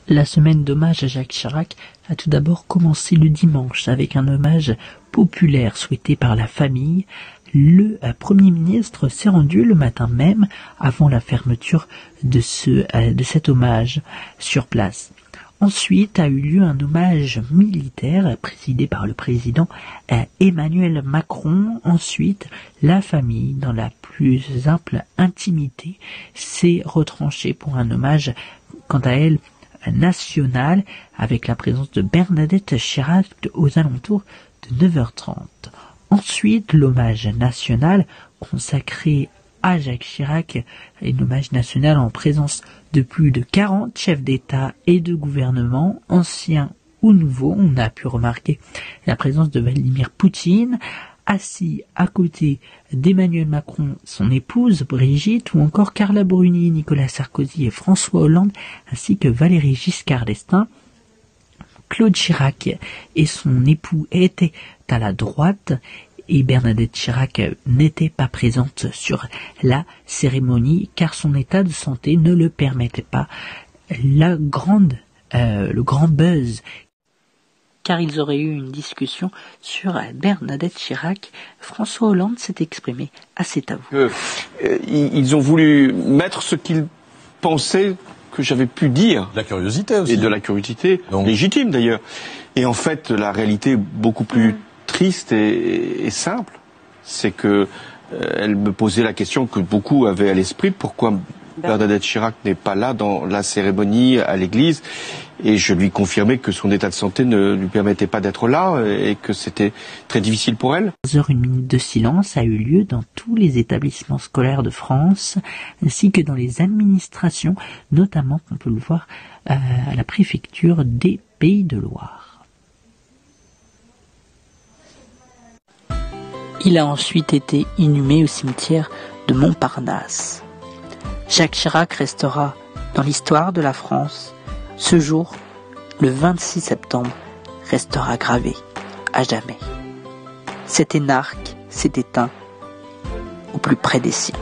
La semaine d'hommage à Jacques Chirac a tout d'abord commencé le dimanche avec un hommage populaire souhaité par la famille. Le Premier ministre s'est rendu le matin même avant la fermeture de cet hommage sur place. Ensuite a eu lieu un hommage militaire présidé par le président Emmanuel Macron. Ensuite, la famille, dans la plus simple intimité, s'est retranchée pour un hommage, quant à elle, national, avec la présence de Bernadette Chirac aux alentours de 9h30. Ensuite, l'hommage national consacré à Jacques Chirac, un hommage national en présence de plus de 40 chefs d'État et de gouvernement, anciens ou nouveaux. On a pu remarquer la présence de Vladimir Poutine, assis à côté d'Emmanuel Macron, son épouse Brigitte, ou encore Carla Bruni, Nicolas Sarkozy et François Hollande, ainsi que Valéry Giscard d'Estaing. Claude Chirac et son époux étaient à la droite et Bernadette Chirac n'était pas présente sur la cérémonie car son état de santé ne le permettait pas. Le grand buzz, car ils auraient eu une discussion sur Bernadette Chirac. François Hollande s'est exprimé à cet avou. Ils ont voulu mettre ce qu'ils pensaient que j'avais pu dire. De la curiosité aussi. Et de la curiosité, légitime d'ailleurs. Et en fait, la réalité est beaucoup plus triste et simple. C'est que elle me posait la question que beaucoup avaient à l'esprit, pourquoi Bernadette Chirac n'est pas là dans la cérémonie à l'église, et je lui confirmais que son état de santé ne lui permettait pas d'être là et que c'était très difficile pour elle. Une minute de silence a eu lieu dans tous les établissements scolaires de France ainsi que dans les administrations, notamment, on peut le voir, à la préfecture des Pays de Loire. Il a ensuite été inhumé au cimetière de Montparnasse. Jacques Chirac restera dans l'histoire de la France. Ce jour, le 26 septembre, restera gravé à jamais. Cet énarque s'est éteint au plus près des siens.